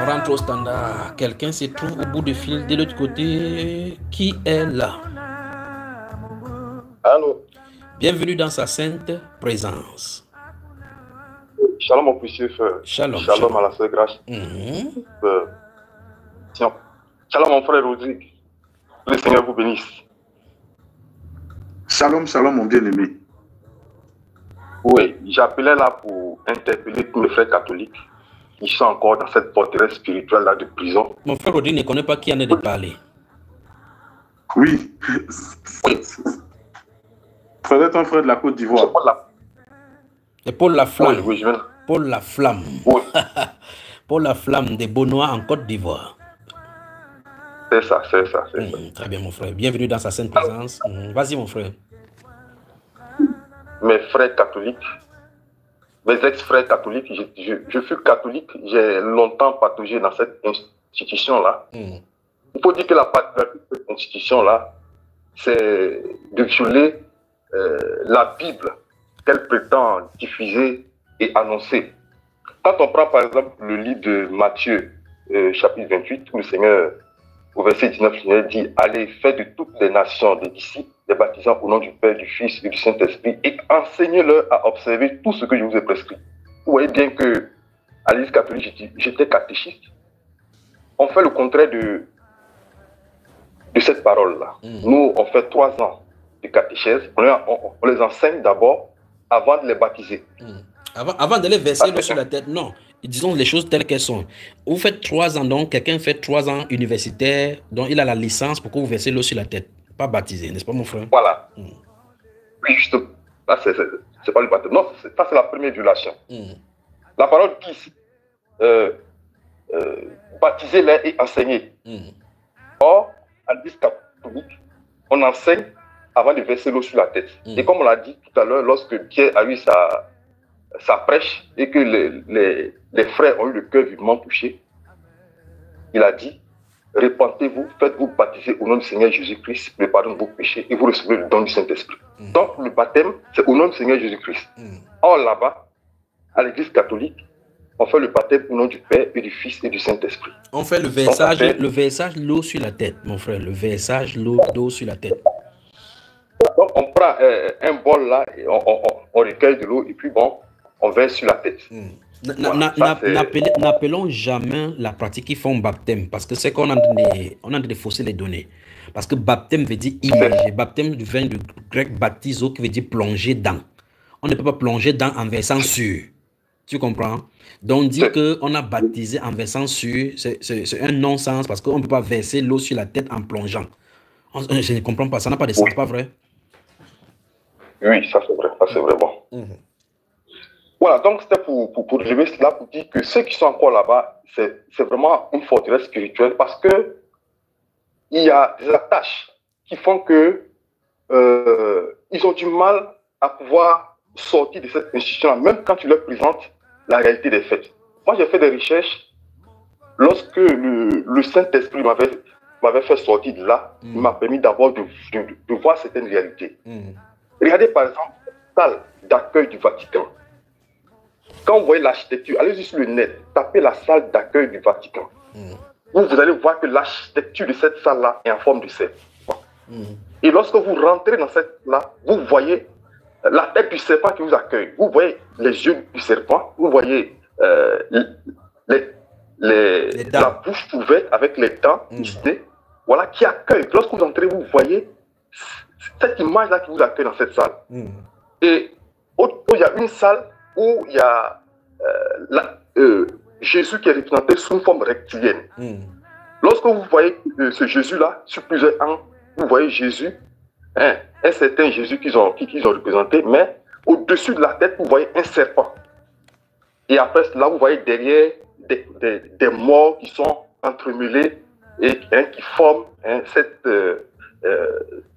On rentre au standard. Quelqu'un se trouve au bout du fil de l'autre côté. Qui est là? Allô? Bienvenue dans sa sainte présence. Shalom, mon précieux frère. Shalom. Shalom à la sœur Grâce. Tiens. Shalom, mon frère Rodrigue. Que le Seigneur vous bénisse. Shalom, shalom, mon bien-aimé. Oui, j'appelais là pour interpeller tous les frères catholiques qui sont encore dans cette forteresse spirituelle-là de prison. Mon frère Rodrigue ne connaît pas qui en est de parler. Oui. Frère, un frère de la Côte d'Ivoire. Et Paul Laflamme. Oui, je viens. Paul Laflamme. Oui. Paul Laflamme de Beaunois en Côte d'Ivoire. C'est ça. Très bien, mon frère. Bienvenue dans sa sainte présence. Vas-y, mon frère. Mes frères catholiques, mes ex-frères catholiques, je suis catholique, j'ai longtemps pataugé dans cette institution-là. Il faut dire que la particularité de cette institution-là, c'est de violer la Bible qu'elle prétend diffuser et annoncer. Quand on prend par exemple le livre de Matthieu, chapitre 28, où le Seigneur, au verset 19, le Seigneur dit « Allez, faites de toutes les nations des disciples, les baptisant au nom du Père, du Fils et du Saint-Esprit, et enseignez-leur à observer tout ce que je vous ai prescrit. » Vous voyez bien que à l'Église catholique, j'étais catéchiste. On fait le contraire de cette parole-là. Nous, on fait 3 ans de catéchèse. On les enseigne d'abord avant de les baptiser. Avant de les verser l'eau sur la tête, non. Disons les choses telles qu'elles sont. Vous faites 3 ans, donc quelqu'un fait 3 ans universitaire, donc il a la licence pour que vous versez l'eau sur la tête. Pas baptisé, n'est-ce pas, mon frère? Voilà. Oui, justement. Là, c'est pas le baptême. Non, ça, c'est la première violation. La parole dit baptisez-les et enseignez. Or, à l'Église catholique, on enseigne avant de verser l'eau sur la tête. Et comme on l'a dit tout à l'heure, lorsque Pierre a eu sa prêche et que les frères ont eu le cœur vivement touché, il a dit: répentez-vous, faites-vous baptiser au nom du Seigneur Jésus-Christ, le pardon de vos péchés, et vous recevrez le don du Saint-Esprit. Donc le baptême, c'est au nom du Seigneur Jésus-Christ. Or là-bas, à l'Église catholique, on fait le baptême au nom du Père et du Fils et du Saint-Esprit. On fait le versage l'eau sur la tête, mon frère, le versage d'eau sur la tête. Donc on prend un bol là, et on recueille de l'eau, et puis bon, on verse sur la tête. N'appelons jamais la pratique qui font baptême, parce que c'est qu'on a de fausser les données. Parce que baptême veut dire immerger. Baptême vient du grec baptizo qui veut dire plonger dans. On ne peut pas plonger dans en versant sur. Tu comprends? Donc, on dit qu'on a baptisé en versant sur, c'est un non-sens parce qu'on ne peut pas verser l'eau sur la tête en plongeant. Je ne comprends pas, ça n'a pas de sens, pas vrai? Oui, ça c'est vrai, bon. Voilà, donc c'était pour relever cela, pour dire que ceux qui sont encore là-bas, c'est vraiment une forteresse spirituelle parce que il y a des attaches qui font que ils ont du mal à pouvoir sortir de cette institution-là, même quand tu leur présentes la réalité des faits. Moi, j'ai fait des recherches lorsque le Saint-Esprit m'avait fait sortir de là, il m'a permis d'abord de voir certaines réalités. Regardez par exemple la salle d'accueil du Vatican. Quand vous voyez l'architecture, allez-y sur le net, tapez la salle d'accueil du Vatican. Vous allez voir que l'architecture de cette salle-là est en forme de cercle. Et lorsque vous rentrez dans cette salle-là, vous voyez la tête du serpent qui vous accueille. Vous voyez les yeux du serpent, vous voyez la bouche ouverte avec les dents listées, voilà, qui accueille. Lorsque vous entrez, vous voyez cette image-là qui vous accueille dans cette salle. Et il y a une salle où il y a Jésus qui est représenté sous une forme rectilienne. Lorsque vous voyez ce Jésus-là, sur plusieurs angles, vous voyez Jésus, un certain Jésus qu'ils ont représenté, mais au-dessus de la tête, vous voyez un serpent. Et après cela, vous voyez derrière des morts qui sont entremêlés et qui forment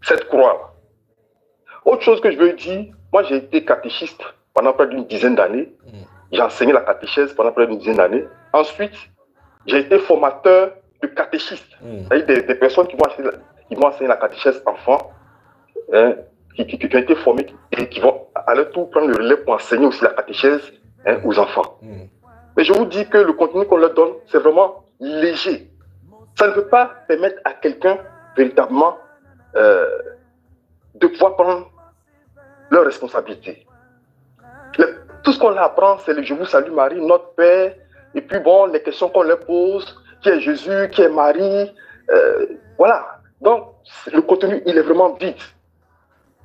cette croix. Autre chose que je veux dire, moi j'ai été catéchiste pendant près d'une dizaine d'années. J'ai enseigné la catéchèse pendant près d'une dizaine d'années. Ensuite, j'ai été formateur de catéchistes. C'est-à-dire des personnes qui vont enseigner la catéchèse enfants, qui ont été formés et qui vont à leur tour prendre le relais pour enseigner aussi la catéchèse aux enfants. Mais je vous dis que le contenu qu'on leur donne, c'est vraiment léger. Ça ne peut pas permettre à quelqu'un véritablement de pouvoir prendre leurs responsabilités. Tout ce qu'on leur apprend, c'est le Je vous salue Marie, notre Père, et puis bon, les questions qu'on leur pose, qui est Jésus, qui est Marie, voilà. Donc, le contenu, il est vraiment vide.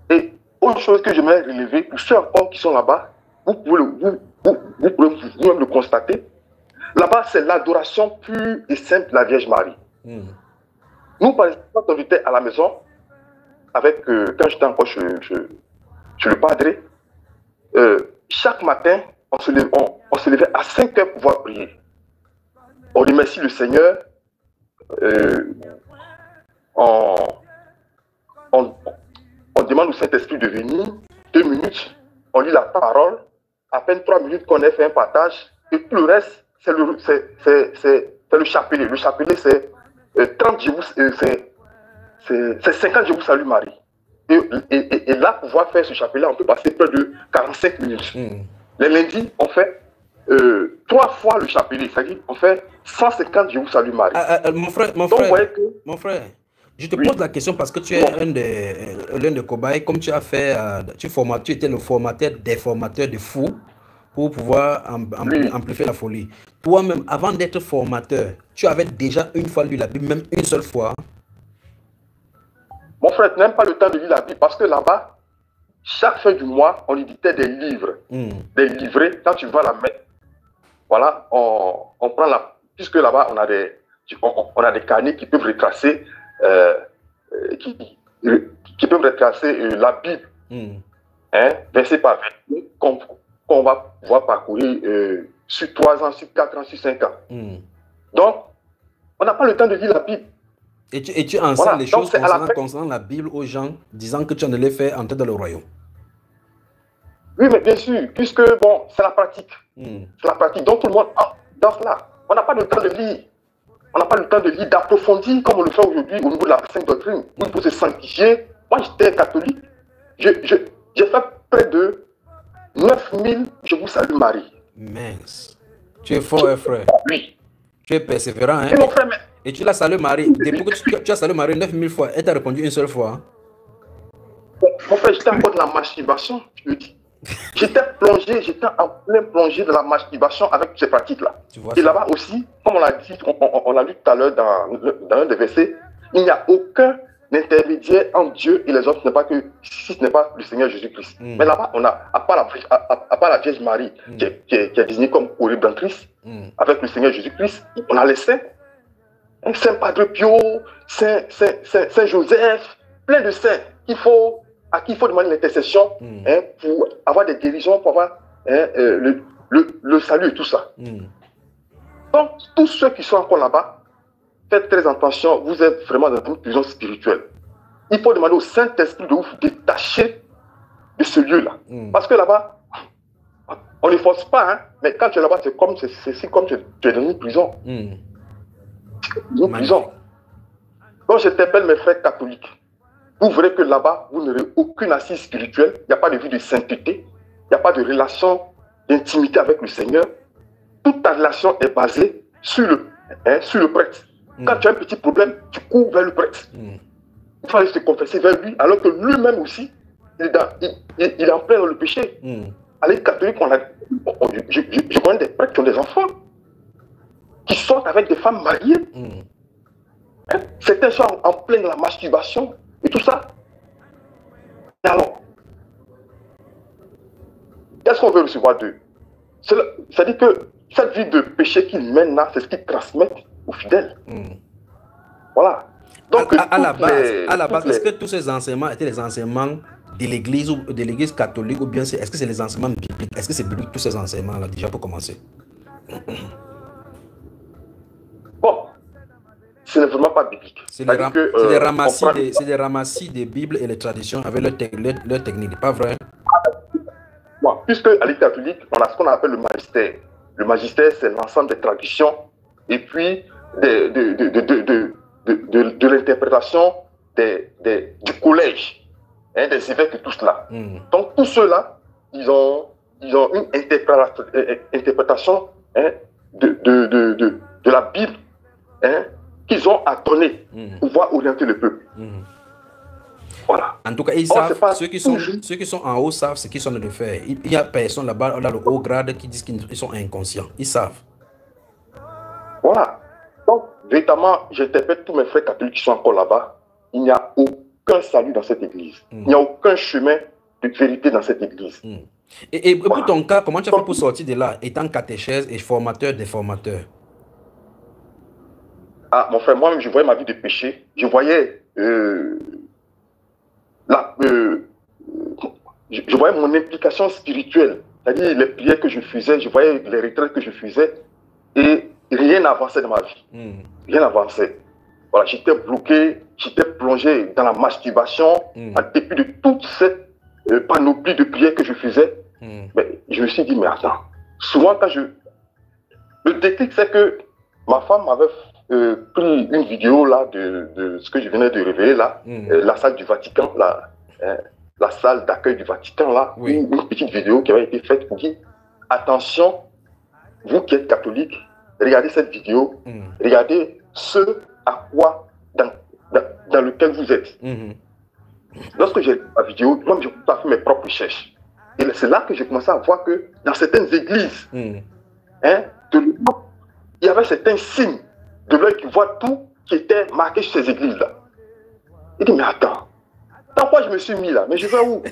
Et autre chose que j'aimerais relever, pour ceux encore qui sont là-bas, vous pouvez vous-même le constater, là-bas, c'est l'adoration pure et simple de la Vierge Marie. Nous, par exemple, quand on était à la maison, avec, quand j'étais encore chez le padré, chaque matin, on se levait à 5 heures pour pouvoir prier. On remercie le Seigneur. On demande au Saint-Esprit de venir. 2 minutes, on lit la parole. À peine 3 minutes qu'on ait fait un partage. Et tout le reste, c'est le chapelet. Le chapelet, c'est 30 je vous, c'est 50 je vous salue Marie. Et là, pour pouvoir faire ce chapelet, on peut passer près de 45 minutes. Les lundis, on fait 3 fois le chapelet, c'est-à-dire on fait 150 je vous salue Marie. Mon frère, je te pose la question parce que tu es l'un des cobayes, comme tu as fait, tu étais le formateur des formateurs de fous pour pouvoir amplifier la folie. Toi-même, avant d'être formateur, tu avais déjà une fois lu la Bible, même une seule fois. Mon frère, tu n'aimes pas le temps de lire la Bible parce que là-bas, chaque fin du mois, on éditait des livres, des livrets. Quand tu vas la mettre, voilà, on prend la. Puisque là-bas, on a des carnets qui peuvent retracer, qui peuvent retracer la Bible, verset par verset, qu'on va pouvoir parcourir sur 3 ans, sur 4 ans, sur 5 ans. Donc, on n'a pas le temps de lire la Bible. Et tu enseignes les choses concernant la Bible aux gens, disant que tu en allais faire entrer dans le royaume. Oui, mais bien sûr, puisque bon, c'est la pratique. C'est la pratique. Donc tout le monde dans cela. On n'a pas le temps de lire. On n'a pas le temps de lire, d'approfondir comme on le fait aujourd'hui au niveau de la Sainte Doctrine. Il faut se sanctifier. Moi, j'étais catholique. J'ai fait près de 9000 je vous salue Marie. Mince. Tu es fort, frère. Oui. Tu es persévérant, hein? Et mon frère, et tu l'as salué Marie. Depuis que tu as salué Marie 9000 fois, elle t'a répondu une seule fois. Mon frère, j'étais encore dans la masturbation, je le dis. J'étais en plein plongé de la masturbation avec ces pratiques-là. Et là-bas aussi, comme on l'a dit, on l'a lu tout à l'heure dans un des versets, il n'y a aucun intermédiaire entre Dieu et les hommes, si ce n'est pas le Seigneur Jésus-Christ. Mais là-bas, on a, à part la Vierge Marie, qui est désignée comme corrédentrice, avec le Seigneur Jésus-Christ, on a les saints. Saint Padre Pio, Saint Joseph, plein de saints à qui il faut demander l'intercession pour avoir des guérisons, pour avoir le salut et tout ça. Donc, tous ceux qui sont encore là-bas, faites très attention, vous êtes vraiment dans une prison spirituelle. Il faut demander au Saint-Esprit de vous détacher de ce lieu-là. Parce que là-bas, on ne force pas, hein, mais quand tu es là-bas, c'est comme tu es dans une prison. Une prison. Donc, je t'appelle mes frères catholiques. Vous verrez que là-bas, vous n'aurez aucune assise spirituelle. Il n'y a pas de vie de sainteté. Il n'y a pas de relation d'intimité avec le Seigneur. Toute ta relation est basée sur le prêtre. Quand tu as un petit problème, tu cours vers le prêtre. Il faut aller se confesser vers lui, alors que lui-même aussi, il est en plein dans le péché. À l'église catholique, je connais des prêtres qui ont des enfants, qui sortent avec des femmes mariées. Certains sont en plein dans la masturbation et tout ça. Et alors, qu'est-ce qu'on veut recevoir d'eux? C'est-à-dire que cette vie de péché qu'ils mènent là, c'est ce qu'ils transmettent aux fidèles. Voilà. Donc, à la base, est-ce que tous ces enseignements étaient les enseignements de l'Église ou de l'Église catholique, ou bien est-ce que c'est les enseignements bibliques? Est-ce que c'est biblique tous ces enseignements-là, déjà pour commencer? Bon, ce n'est vraiment pas biblique. C'est des ramassis des Bibles et les traditions avec leur technique, pas vrai? Bon, puisque à l'Église catholique, on a ce qu'on appelle le magistère. Le magistère, c'est l'ensemble des traditions et puis de l'interprétation du collège, des évêques et tout cela. Donc, tout cela, ils ont une interprétation hein, de la Bible, hein, qu'ils ont à donner pour pouvoir orienter le peuple. Voilà. En tout cas, ils savent, ceux qui sont en haut savent ce qu'ils sont en train de faire. Il n'y a personne là-bas, dans le haut grade, qui disent qu'ils sont inconscients. Ils savent. Voilà. Donc, véritablement, j'interpelle tous mes frères catholiques qui sont encore là-bas. Il n'y a aucun salut dans cette église. Il n'y a aucun chemin de vérité dans cette église. Et pour ton cas, comment tu as fait pour sortir de là, étant catéchèse et formateur des formateurs? Ah, mon frère, moi-même, je voyais ma vie de péché. Je voyais je voyais mon implication spirituelle, c'est-à-dire les prières que je faisais, je voyais les retraites que je faisais, et rien n'avançait dans ma vie. Rien n'avançait. Voilà, j'étais bloqué, j'étais plongé dans la masturbation, en dépit de toute cette panoplie de prières que je faisais. Mais je me suis dit, mais attends, souvent quand le déclic, c'est que ma femme m'avait pris une vidéo là de ce que je venais de révéler là, la salle du Vatican, la salle d'accueil du Vatican là, une petite vidéo qui avait été faite pour dire attention, vous qui êtes catholique, regardez cette vidéo, regardez ce à quoi dans lequel vous êtes. Lorsque j'ai vu la vidéo, moi j'ai fait mes propres recherches. Et c'est là que j'ai commencé à voir que dans certaines églises, hein, il y avait certains signes de l'œil qui voit tout qui était marqué sur ces églises-là. Il dit, mais attends, dans quoi je me suis mis là? Mais je vais où?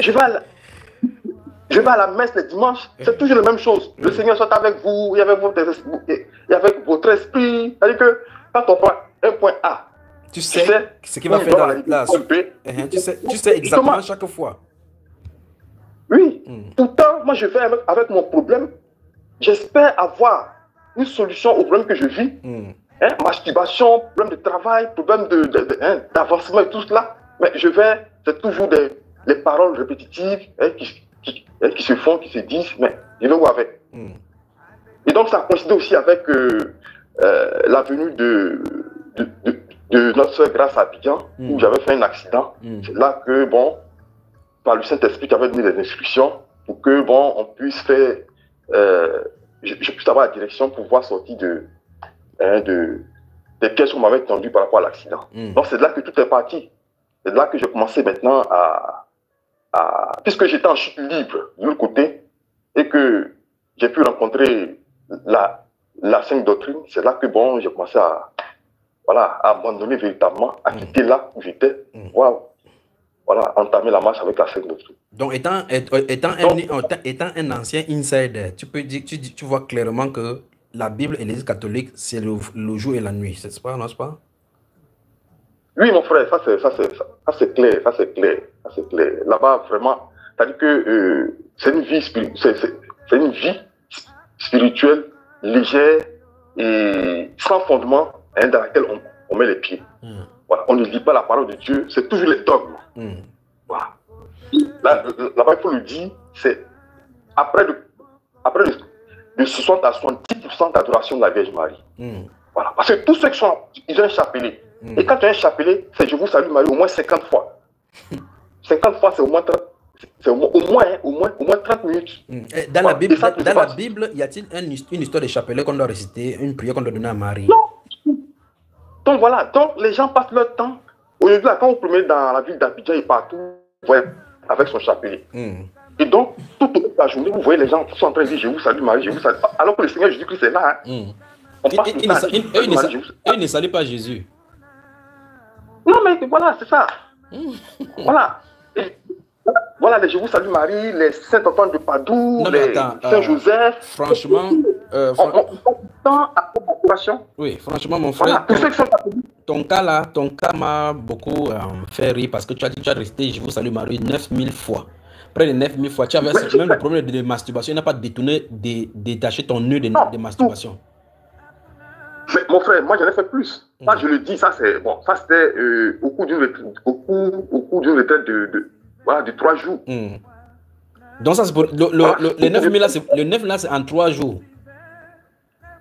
je vais à la messe le dimanche, c'est toujours la même chose. Le Seigneur soit avec vous, il y avait votre esprit. C'est-à-dire que quand on prend un point A, tu sais ce qu'il va faire dans la suite. Tu sais exactement chaque fois. Oui. Pourtant, moi je vais avec mon problème. J'espère avoir une solution au problème que je vis. Masturbation, problème de travail, problème d'avancement et tout cela. Mais c'est toujours les paroles répétitives qui se font, qui se disent, mais je vais où avec. Et donc ça a coïncidé aussi avec la venue de notre soeur Grâce à Abidjan, où j'avais fait un accident. C'est là que, bon, par le Saint-Esprit qui avait donné des instructions pour que, bon, on puisse faire, je puisse avoir la direction pour pouvoir sortir des pièces qu'on m'avait tendues par rapport à l'accident. Donc c'est de là que tout est parti. C'est de là que j'ai commencé maintenant puisque j'étais en chute libre de l'autre côté et que j'ai pu rencontrer la Sainte Doctrine, c'est là que bon, j'ai commencé à abandonner véritablement, à quitter là où j'étais, voilà, entamer la marche avec la Sainte Doctrine. Donc étant un ancien insider, tu peux dire, tu vois clairement que la Bible et l'Église catholique, c'est le jour et la nuit, c'est pas, n'est-ce pas? Oui, mon frère, ça c'est clair, ça c'est clair. Là-bas, vraiment, c'est-à-dire que c'est une vie spirituelle, légère et sans fondement, dans laquelle on met les pieds. Voilà. On ne lit pas la parole de Dieu, c'est toujours les dogmes. Voilà. Là-bas, il faut le dire, c'est après de 60 à 70% d'adoration de la Vierge Marie. Voilà. Parce que tous ceux qui ils ont un chapelet. Et quand tu as un chapelet, c'est je vous salue Marie au moins 50 fois. 50 fois, c'est au moins 30. C'est au moins 30 minutes. Dans la Bible, y a-t-il une histoire de chapelet qu'on doit réciter, une prière qu'on doit donner à Marie? Non. Donc voilà, donc les gens passent leur temps. Aujourd'hui, quand vous promenez dans la ville d'Abidjan et partout, vous voyez, avec son chapelet. Et donc, toute la journée, vous voyez les gens qui sont en train de dire je vous salue Marie, je vous salue. Alors que le Seigneur Jésus-Christ est là. Ils ne saluent pas Jésus. Non, mais voilà, c'est ça. Voilà. Et, voilà, les Je vous salue Marie, les Saint Antoine de Padoue, les Saint Joseph. Franchement, oui, franchement, mon frère, ton cas m'a beaucoup fait rire parce que tu as dit que tu as resté Je vous salue Marie 9000 fois. Près de 9000 fois. Tu avais même le problème de masturbation. Il n'a pas détaché ton nœud de masturbation. Mais mon frère, moi j'en ai fait plus. Ça, je le dis, ça c'est bon. Ça c'était au cours d'une retraite de 3 jours. Donc ça c'est pour le 9000 là, le 9 là c'est en 3 jours.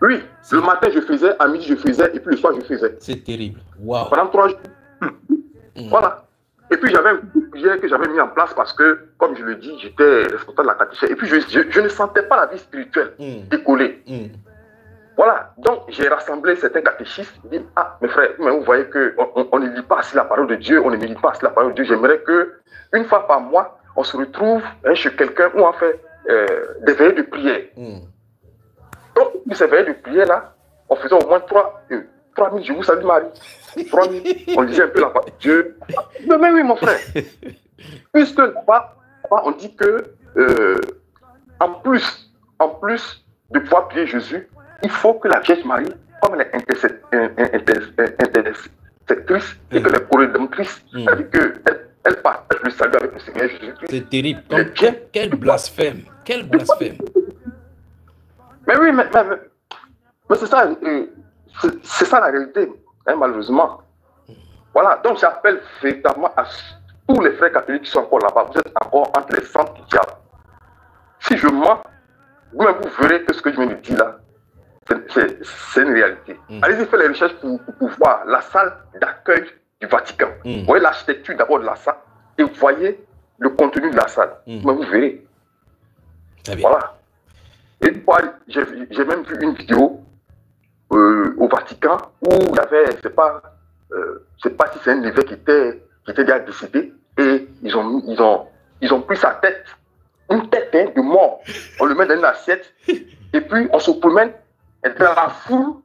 Oui, le matin je faisais, à midi je faisais, et puis le soir je faisais. C'est terrible. Wow. Pendant 3 jours. Voilà. Et puis j'avais prière que j'avais mis en place parce que, comme je le dis, j'étais responsable de la catéchèse. Et puis, je ne sentais pas la vie spirituelle décoller. Voilà, donc j'ai rassemblé certains catéchistes. Ils disent, ah, mes frères, mais vous voyez qu'on ne lit pas assez la parole de Dieu, on ne médite pas assez la parole de Dieu. J'aimerais qu'une fois par mois, on se retrouve chez quelqu'un où on fait des veillées de prière. Donc, ces veillées de prière là, on faisait au moins 3000, je vous salue Marie. 3000, on lisait un peu la parole de Dieu. Mais oui, mon frère. Puisque là-bas, on dit que, en plus de pouvoir prier Jésus, il faut que la Vierge Marie, comme elle est intercessectrice et qu'elle est corrédemptrice, c'est-à-dire qu'elle partage le salut avec le Seigneur Jésus-Christ. C'est terrible. Quel blasphème. Quel blasphème. Mais oui, mais c'est ça, c'est ça la réalité, hein, malheureusement. Voilà, donc j'appelle véritablement à tous les frères catholiques qui sont encore là-bas. Vous êtes encore entre les sangs du diable. Si je mens, vous-même vous verrez que ce que je viens de dire là, c'est une réalité. Allez-y faire les recherches pour voir la salle d'accueil du Vatican. Vous voyez l'architecture d'abord de la salle et vous voyez le contenu de la salle. Mais vous verrez. Voilà. Et j'ai même vu une vidéo au Vatican où il y avait, je sais pas si c'est un évêque qui était déjà décédé et ils ont pris sa tête, une tête de mort. On le met dans une assiette et puis on se promène dans la foule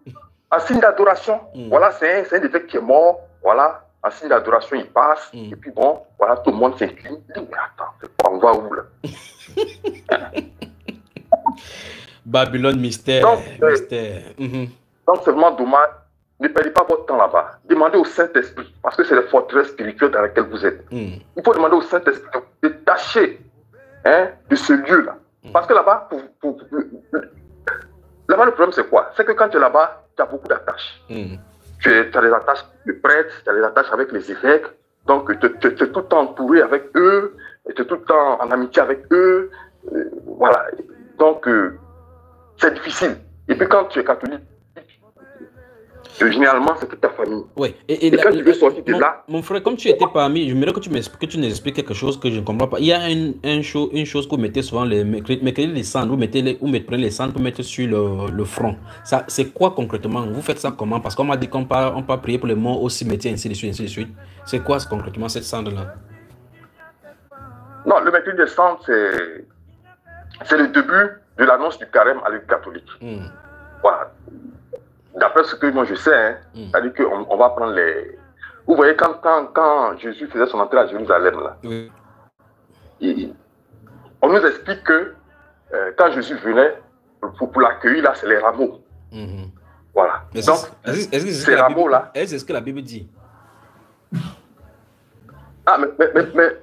en signe d'adoration. Voilà, c'est un évêque qui est mort. Voilà, en signe d'adoration, il passe. Et puis bon, voilà, tout le monde s'incline. Mais attends, on va où là? Babylone, mystère. Donc, Donc c'est vraiment dommage. Ne perdez pas votre temps là-bas. Demandez au Saint-Esprit, parce que c'est la forteresse spirituelle dans laquelle vous êtes. Il faut demander au Saint-Esprit de vous détacher de ce lieu-là. Parce que là-bas, là-bas, le problème, c'est quoi? C'est que quand tu es là-bas, tu as beaucoup d'attaches. Tu as des attaches de prêtres, tu as des attaches avec les évêques. Donc, tu es tout le temps entouré avec eux, tu es tout le temps en amitié avec eux. Voilà. Donc, c'est difficile. Et puis, quand tu es catholique, généralement, c'est toute ta famille. Oui. Et quand tu veux sortir de là... Mon frère, comme tu étais parmi, je voudrais que tu nous expliques quelque chose que je ne comprends pas. Il y a une chose que vous mettez souvent, mettez les cendres, vous prenez les cendres pour mettre sur le front. C'est quoi concrètement? Vous faites ça comment? Parce qu'on m'a dit qu'on peut prier pour les morts au cimetière, ainsi de suite, ainsi de suite. C'est quoi concrètement cette cendre-là? Non, le métier des cendres, c'est le début de l'annonce du carême à l'Église catholique. Voilà. D'après ce que moi je sais, c'est-à-dire qu'on va prendre les... Vous voyez, quand Jésus faisait son entrée à Jérusalem, là, on nous explique que quand Jésus venait, pour l'accueillir, là, c'est les rameaux. Voilà. Mais donc, ces rameaux-là... Est-ce que la Bible dit? Ah,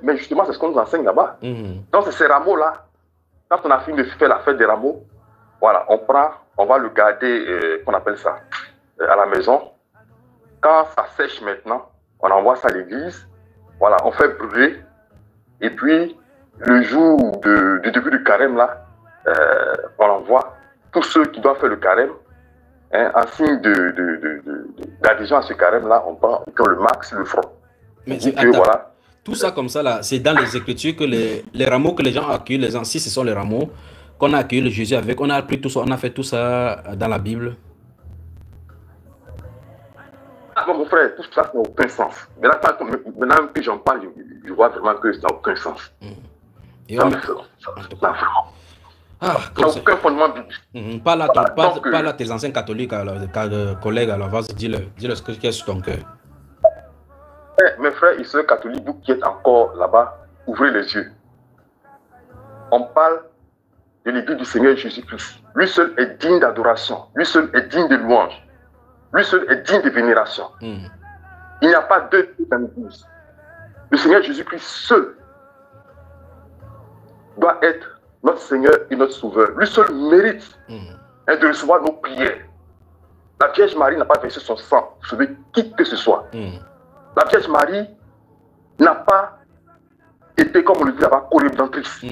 mais justement, c'est ce qu'on nous enseigne là-bas. Donc, c'est ces rameaux-là. Quand on a fini de faire la fête des rameaux, voilà, on va le garder, qu'on appelle ça, à la maison. Quand ça sèche maintenant, on envoie ça à l'église. Voilà, on fait brûler. Et puis, le jour du début du carême, là, on envoie tous ceux qui doivent faire le carême. En signe d'adhésion à ce carême-là, on prend le max, le front. Mais voilà. Tout ça comme ça, là, c'est dans les Écritures que les rameaux que les gens accueillent, les gens, si ce sont les rameaux qu'on a accueilli le Jésus avec, on a appris tout ça, on a fait tout ça dans la Bible. Ah bon, mon frère, tout ça n'a aucun sens. Maintenant que j'en parle, je vois vraiment que ça n'a aucun sens. Et ça on... n'a vraiment. Ah, ça n'a aucun fondement biblique. Parle à tes anciens catholiques, collègues, alors vas-y, dis-le ce qu'il y a sur ton cœur. Mes frères et sœurs catholiques, vous qui êtes encore là-bas, ouvrez les yeux. On parle de l'Église du Seigneur Jésus-Christ. Lui seul est digne d'adoration. Lui seul est digne de louange. Lui seul est digne de vénération. Il n'y a pas deux dans l'Église. Le Seigneur Jésus-Christ seul doit être notre Seigneur et notre Sauveur. Lui seul mérite de recevoir nos prières. La Vierge Marie n'a pas versé son sang pour sauver qui que ce soit. La Vierge Marie n'a pas été, comme on le dit là-bas, corrédentrice.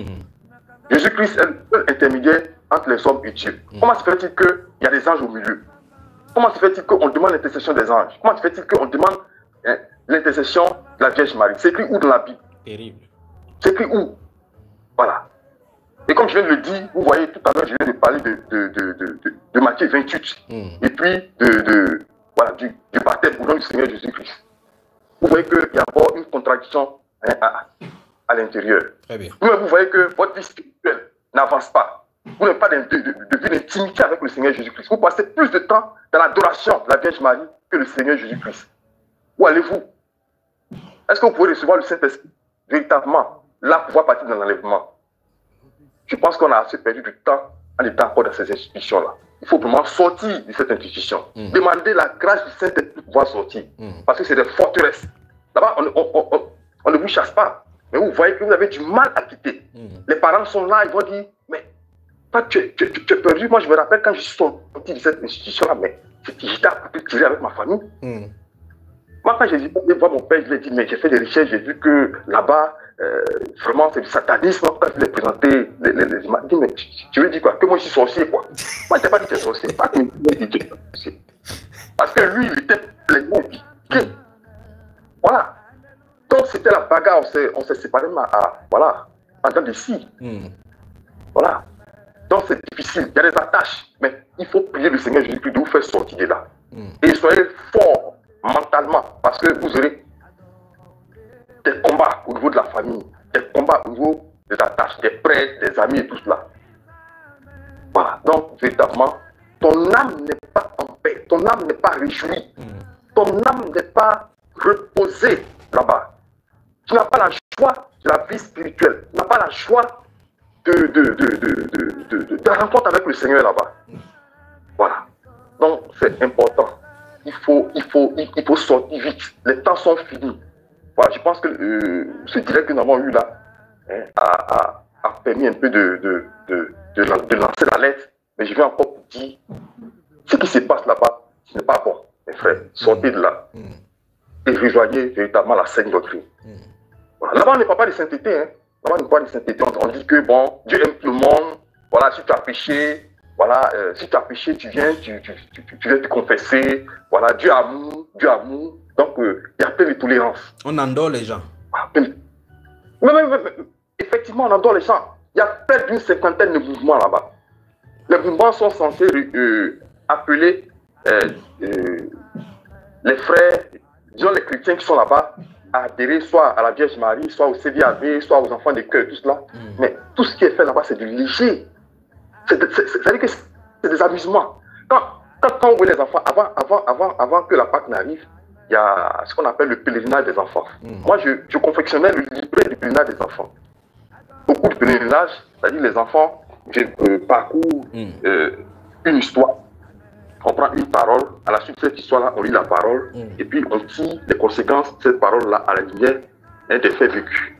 Jésus-Christ est le seul intermédiaire entre les hommes et Dieu. Comment se fait-il qu'il y a des anges au milieu? Comment se fait-il qu'on demande l'intercession des anges? Comment se fait-il qu'on demande l'intercession de la Vierge Marie? C'est écrit où dans la Bible? Terrible. C'est écrit où? Voilà. Et comme je viens de le dire, vous voyez, tout à l'heure, je viens de parler de Matthieu 28. Et puis, voilà, du baptême au nom du Seigneur Jésus-Christ. Vous voyez qu'il y a encore une contradiction à l'intérieur. Très bien. Vous voyez que votre vie spirituelle n'avance pas. Vous n'avez pas de vie d'intimité avec le Seigneur Jésus-Christ. Vous passez plus de temps dans l'adoration de la Vierge Marie que le Seigneur Jésus-Christ. Où allez-vous? Est-ce que vous pouvez recevoir le Saint-Esprit véritablement, là, pour pouvoir partir dans l'enlèvement? Je pense qu'on a assez perdu du temps en étant encore dans ces institutions-là. Il faut vraiment sortir de cette institution. Demander la grâce du Saint-Esprit pour pouvoir sortir. Parce que c'est des forteresses. Là-bas, on ne vous chasse pas. Mais vous voyez que vous avez du mal à quitter. Les parents sont là, ils vont dire, mais toi, tu es perdu. Moi, je me rappelle quand je suis sorti de cette institution-là, mais j'étais à côté de tirer avec ma famille. Moi, quand j'ai dit, voir mon père, je lui ai dit, mais j'ai fait des recherches, j'ai vu que là-bas, vraiment, c'est du satanisme. Quand je lui ai présenté les images, il dit, mais tu veux dire quoi? Que moi, je suis sorcier, quoi. Moi, je n'ai pas dit que tu es sorcier. Pas que je dis que tu es sorcier. Parce que lui, il était pleinement piqué. Voilà. Donc, c'était la bagarre. On s'est séparés voilà, en temps de scie. Voilà. Donc, c'est difficile. Il y a des attaches. Mais il faut prier le Seigneur Jésus-Christ de vous faire sortir de là. Et soyez forts mentalement, parce que vous aurez des combats au niveau de la famille, des combats au niveau des attaches, des prêtres, des amis et tout cela. Voilà. Donc, véritablement, ton âme n'est pas en paix, ton âme n'est pas réjouie, ton âme n'est pas reposée là-bas. Tu n'as pas la joie de la vie spirituelle, tu n'as pas la joie de la rencontre avec le Seigneur là-bas. Voilà. Donc, c'est important. Il faut sortir vite. Les temps sont finis. Voilà, je pense que ce direct que nous avons eu là a permis un peu de lancer l'alerte. Mais je vais encore vous dire, ce qui se passe là-bas, ce n'est pas bon. Mes frères, sortez de là. Et rejoignez véritablement la saine doctrine. Voilà. Là-bas, on ne parle pas de sainteté. Hein. Là-bas, on ne parle pas de sainteté. On dit que, bon, Dieu aime tout le monde. Voilà, si tu as péché, voilà, si tu as péché, tu viens, tu viens te confesser. Voilà, Dieu amour, Dieu amour. Donc, il y a plein de tolérance. On endort les gens. Mais, effectivement, on endort les gens. Il y a près d'une cinquantaine de mouvements là-bas. Les mouvements sont censés appeler les frères, disons les chrétiens qui sont là-bas, à adhérer soit à la Vierge Marie, soit au CVAV, soit aux enfants de cœur, tout cela. Mais tout ce qui est fait là-bas, c'est du léger. C'est-à-dire que c'est des amusements. Quand on voit les enfants, avant que la Pâque n'arrive, il y a ce qu'on appelle le pèlerinage des enfants. Moi, je confectionnais le livret du pèlerinage des enfants. Beaucoup de pèlerinages, c'est-à-dire les enfants parcourent une histoire. On prend une parole, à la suite de cette histoire-là, on lit la parole, et puis on tire les conséquences de cette parole-là à la lumière des faits vécus.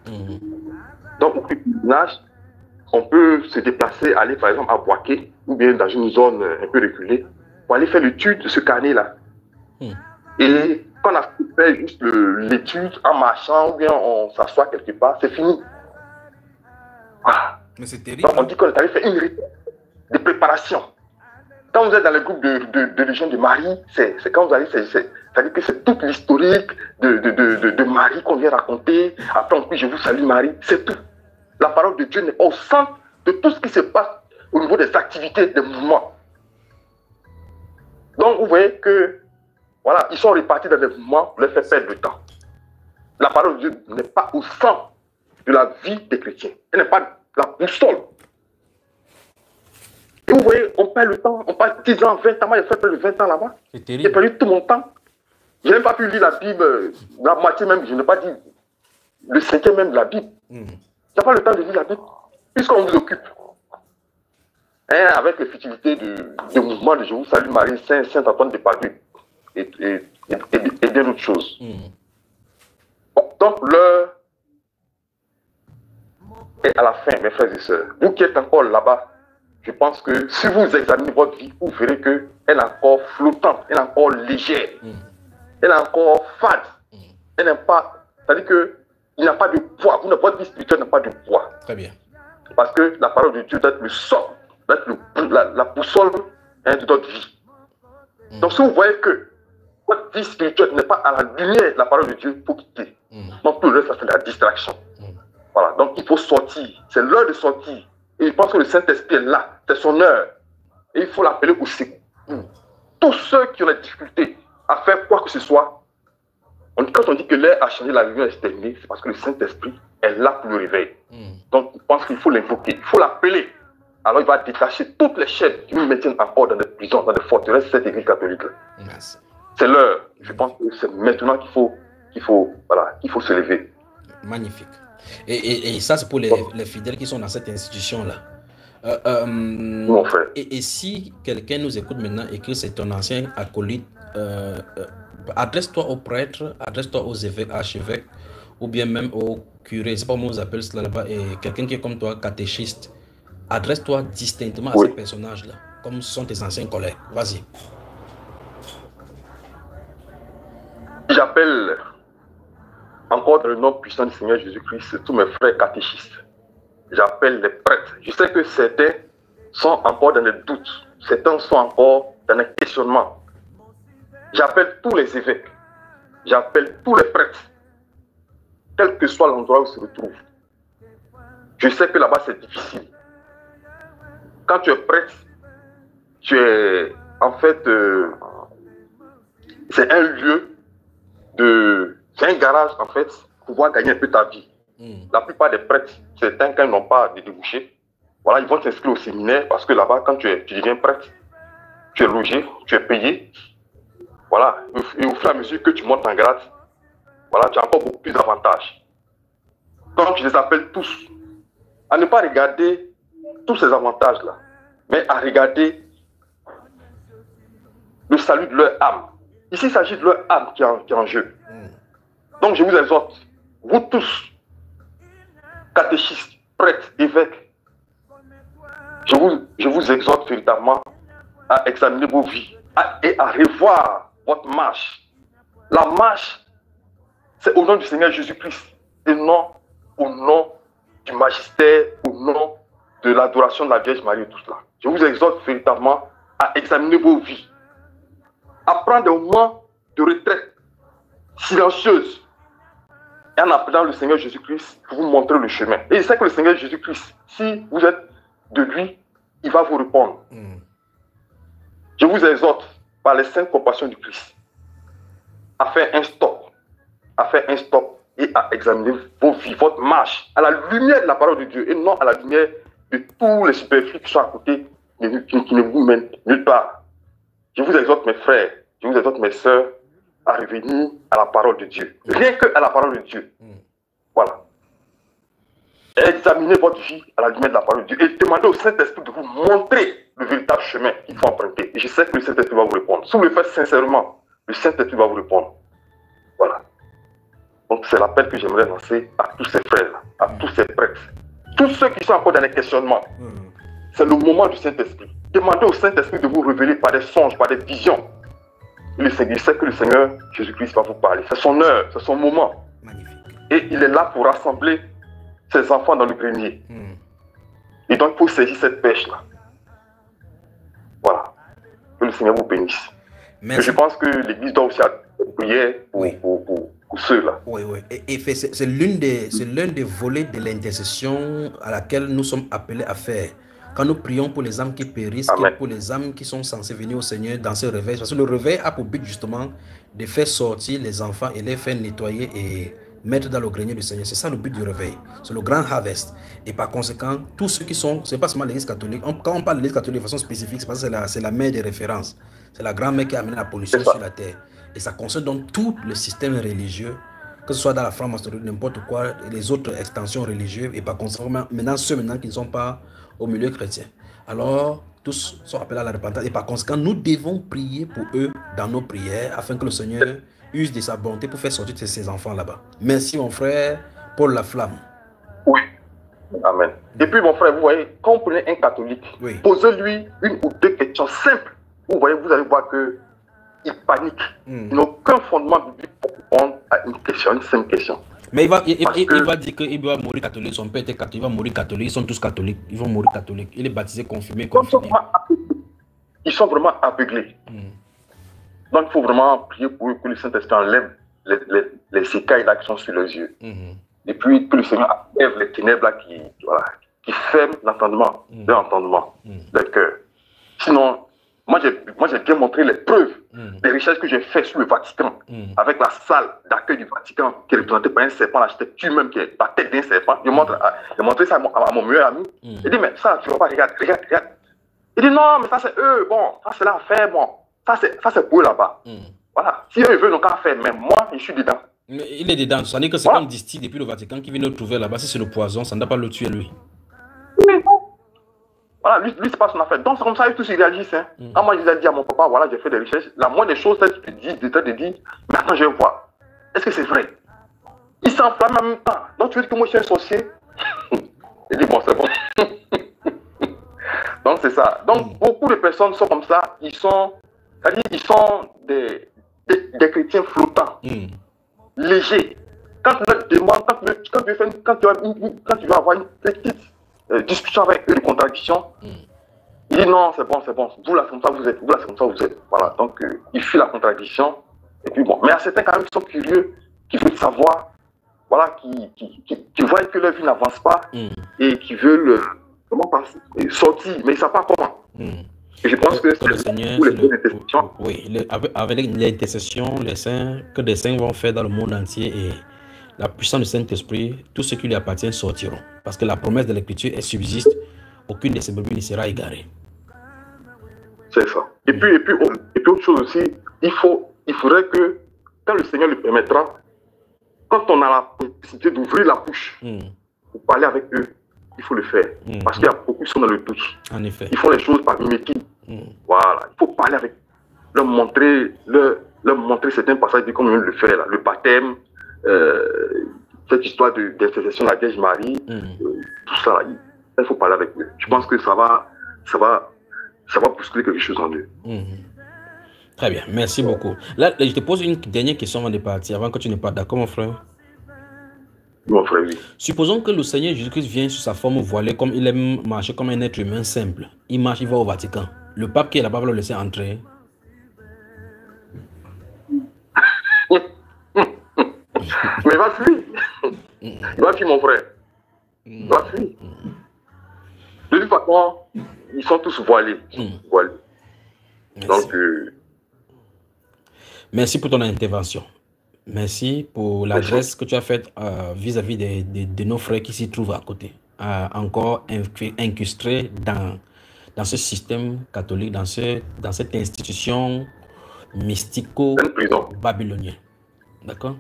Donc, au pèlerinage, on peut se déplacer, aller par exemple à Boaké, ou bien dans une zone un peu reculée, pour aller faire l'étude de ce carnet-là. Et quand on a fait juste l'étude en marchant, ou bien on s'assoit quelque part, c'est fini. Voilà. Mais c'est terrible. Donc on dit qu'on est allé faire une retraite de préparation. Quand vous êtes dans le groupe de Légion de Marie, c'est quand vous allez, c'est-à-dire que c'est toute l'historique de Marie qu'on vient raconter. Après, on dit je vous salue Marie, c'est tout. La parole de Dieu n'est pas au centre de tout ce qui se passe au niveau des activités, des mouvements. Donc, vous voyez que, voilà, ils sont répartis dans des mouvements pour leur faire perdre du temps. La parole de Dieu n'est pas au centre de la vie des chrétiens. Elle n'est pas la boussole. Et vous voyez, on perd le temps, on passe 10 ans, 20 ans. Moi, j'ai fait plus de 20 ans là-bas. C'est terrible. J'ai perdu tout mon temps. Je n'ai même pas pu lire la Bible, la moitié même, je n'ai pas dit le cinquième même de la Bible. Je n'ai pas le temps de lire la Bible, puisqu'on vous occupe. Hein, avec les futilités de mouvement de Je vous salue Marie, Saint-Antoine de Padoue et bien d'autres choses. Bon, donc, l'heure est à la fin, mes frères et sœurs. Vous qui êtes encore là-bas, je pense que si vous examinez votre vie, vous verrez qu'elle est encore flottante, elle est encore légère, elle est encore fade. Elle n'est pas, c'est-à-dire qu'il n'y a pas de poids. Votre vie spirituelle n'a pas de poids. Très bien. Parce que la parole de Dieu doit être le socle, doit être la boussole de notre vie. Donc si vous voyez que votre vie spirituelle n'est pas à la lumière de la parole de Dieu, il faut quitter. Donc tout le reste, ça c'est la distraction. Voilà, donc il faut sortir. C'est l'heure de sortir. Et je pense que le Saint-Esprit est là. C'est son heure. Et il faut l'appeler au secours. Tous ceux qui ont la difficulté à faire quoi que ce soit, quand on dit que l'heure a changé, la lumière est terminée, c'est parce que le Saint-Esprit est là pour le réveil. Donc, je pense qu'il faut l'invoquer, il faut l'appeler. Alors, il va détacher toutes les chaînes qui nous maintiennent encore dans des prisons, dans des forteresses, cette église catholique. C'est l'heure. Je pense que c'est maintenant qu'il faut se lever. Magnifique. Et ça, c'est pour les fidèles qui sont dans cette institution-là. Mon frère. Et si quelqu'un nous écoute maintenant et que c'est ton ancien acolyte, adresse-toi aux prêtres, adresse-toi aux évêques, archevêques, ou bien même aux curés, c'est pas comment on appelle cela là-bas, et quelqu'un qui est comme toi, catéchiste. Adresse-toi distinctement à ces personnages-là, comme ce sont tes anciens collègues. Vas-y. J'appelle encore dans le nom puissant du Seigneur Jésus-Christ tous mes frères catéchistes. J'appelle les prêtres. Je sais que certains sont encore dans les doutes. Certains sont encore dans les questionnements. J'appelle tous les évêques. J'appelle tous les prêtres. Quel que soit l'endroit où ils se retrouvent. Je sais que là-bas c'est difficile. Quand tu es prêtre, tu es en fait... c'est un lieu c'est un garage en fait pour pouvoir gagner un peu ta vie. La plupart des prêtres, certains quand ils n'ont pas de débouchés, voilà, ils vont s'inscrire au séminaire parce que là-bas, quand tu deviens prêtre, tu es logé, tu es payé. Voilà, et au fur et à mesure que tu montes en grade, voilà, tu as encore beaucoup plus d'avantages. Donc je les appelle tous à ne pas regarder tous ces avantages-là, mais à regarder le salut de leur âme. Ici, il s'agit de leur âme qui est en jeu. Donc, je vous exhorte, vous tous, catéchistes, prêtres, évêques, je vous exhorte véritablement à examiner vos vies et à revoir votre marche. La marche, c'est au nom du Seigneur Jésus-Christ et non au nom du magistère, au nom de l'adoration de la Vierge Marie et tout cela. Je vous exhorte véritablement à examiner vos vies, à prendre des moments de retraite silencieuse et en appelant le Seigneur Jésus-Christ pour vous montrer le chemin. Et je sais que le Seigneur Jésus-Christ, si vous êtes de lui, il va vous répondre. Je vous exhorte par les saintes compassions du Christ à faire un stop, et à examiner vos vies, votre marche à la lumière de la parole de Dieu et non à la lumière de tous les superflus qui sont à côté, qui ne vous mènent nulle part. Je vous exhorte mes frères, je vous exhorte mes sœurs à revenir à la parole de Dieu. Rien que à la parole de Dieu. Voilà. Examinez votre vie à la lumière de la parole de Dieu et demandez au Saint-Esprit de vous montrer le véritable chemin qu'il faut emprunter. Et je sais que le Saint-Esprit va vous répondre. Si vous le faites sincèrement, le Saint-Esprit va vous répondre. Voilà. Donc c'est l'appel que j'aimerais lancer à tous ces frères, à tous ces prêtres, tous ceux qui sont encore dans les questionnements. C'est le moment du Saint-Esprit. Demandez au Saint-Esprit de vous révéler par des songes, par des visions. Et le Seigneur, je sais que le Seigneur Jésus-Christ va vous parler. C'est son heure, c'est son moment. Magnifique. Et il est là pour rassembler ses enfants dans le grenier. Et donc, il faut saisir cette pêche-là. Voilà. Que le Seigneur vous bénisse. Et je pense que l'Église doit aussi prier pour ceux-là. Oui. Et c'est l'un des volets de l'intercession à laquelle nous sommes appelés à faire. Quand nous prions pour les âmes qui périssent, pour les âmes qui sont censées venir au Seigneur dans ce réveil, parce que le réveil a pour but justement de faire sortir les enfants et les faire nettoyer et mettre dans le grenier du Seigneur. C'est ça le but du réveil. C'est le grand harvest. Et par conséquent, tous ceux qui sont, c'est pas seulement l'église catholique. Quand on parle de l'église catholique de façon spécifique, c'est parce que c'est la mère des références. C'est la grand-mère qui a amené la pollution sur la terre. Et ça concerne donc tout le système religieux, que ce soit dans la franc-maçonnerie, n'importe quoi, et les autres extensions religieuses, et par conséquent, maintenant ceux qui ne sont pas au milieu chrétien. Alors, tous sont appelés à la repentance, et par conséquent, nous devons prier pour eux dans nos prières, afin que le Seigneur use de sa bonté pour faire sortir ces enfants là-bas. Merci mon frère Paul Laflamme. Oui, amen. Et puis mon frère, vous voyez, quand vous prenez un catholique, posez-lui une ou deux questions simples. Vous voyez, vous allez voir que il panique. Il n'a aucun fondement biblique pour répondre à une question, une simple question. Mais il va dire qu'il va mourir catholique. Son père était catholique, il va mourir catholique. Ils sont tous catholiques. Ils vont mourir catholiques. Il est baptisé, confirmé. Ils sont vraiment aveuglés. Donc il faut vraiment prier pour eux que le Saint-Esprit enlève les écailles là qui sont sur leurs yeux. Et puis que le Seigneur enlève les ténèbres là qui ferment l'entendement, l'entendement, le cœur. Sinon, moi j'ai bien montré les preuves des recherches que j'ai faites sur le Vatican, avec la salle d'accueil du Vatican qui est représentée par un serpent, l'architecture même qui est la tête d'un serpent. J'ai montré ça à mon meilleur ami. Il dit, mais ça, tu vois pas, regarde. Il dit, non, mais ça c'est eux, bon, ça c'est l'affaire, bon, ça c'est pour eux là-bas. Voilà, si eux ils veulent, ils n'ont qu'à faire, mais moi, je suis dedans. Mais il est dedans, ça n'est que c'est comme distille depuis le Vatican qui vient le trouver là-bas. Si c'est le poison, ça ne doit pas le tuer lui. Voilà, lui c'est pas son affaire. Donc c'est comme ça que tous ils réagissent. Hein. Quand moi je lui ai dit à mon papa, voilà, j'ai fait des recherches, la moindre des choses, c'est que tu te dis, mais attends, je vais voir. Est-ce que c'est vrai? Il s'enflamme en même temps. Donc tu veux dire que moi je suis un sorcier? Il dit, bon, c'est bon. Donc c'est ça. Donc beaucoup de personnes sont comme ça, ils sont des chrétiens flottants, légers. Quand tu leur demandes, quand tu vas avoir une petite discussion avec eux de contradiction, il dit non, c'est bon, vous là, comme ça vous êtes, vous là, comme ça vous êtes. Voilà, donc il fuit la contradiction. Et puis bon, mais à certains quand même qui sont curieux, qui veulent savoir, voilà, qui voient que leur vie n'avance pas et qui veulent sortir, mais ils ne savent pas comment. Et je pense que le Seigneur, oui, avec l'intercession, les saints, que des saints vont faire dans le monde entier et la puissance du Saint-Esprit, tout ce qui lui appartient sortiront. Parce que la promesse de l'Écriture, elle subsiste, aucune de ces brebis ne sera égarée. C'est ça. Et puis autre chose aussi, il faudrait que, quand le Seigneur le permettra, quand on a la possibilité d'ouvrir la bouche pour parler avec eux, il faut le faire. Parce qu'il y a beaucoup qui sont dans le doute. En effet. Ils font les choses par mimétisme. Voilà. Il faut parler avec eux, leur montrer certains passages comme on le fait là, le baptême, cette histoire d'intercession de la Vierge Marie, tout ça là, il faut parler avec eux. Je pense que ça va bousculer quelque chose en eux. Très bien, merci beaucoup. Là, je te pose une dernière question avant de partir, avant que tu ne partes. D'accord, mon frère? Mon frère, oui. Supposons que le Seigneur Jésus-Christ vient sous sa forme voilée, comme il aime marcher comme un être humain simple. Il marche, il va au Vatican. Le pape qui est là-bas va le laisser entrer. Mais il va fuir. Il va fuir, mon frère. Il va fuir. De toute façon, ils sont tous voilés. Donc, merci pour ton intervention. Merci pour l'adresse que tu as faite vis-à-vis de nos frères qui s'y trouvent à côté. Encore incrustés dans ce système catholique, dans cette institution mystico-babylonienne. D'accord?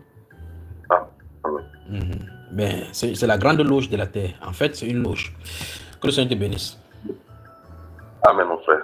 Mais c'est la grande loge de la terre. En fait, c'est une loge. Que le Seigneur te bénisse. Amen, mon frère.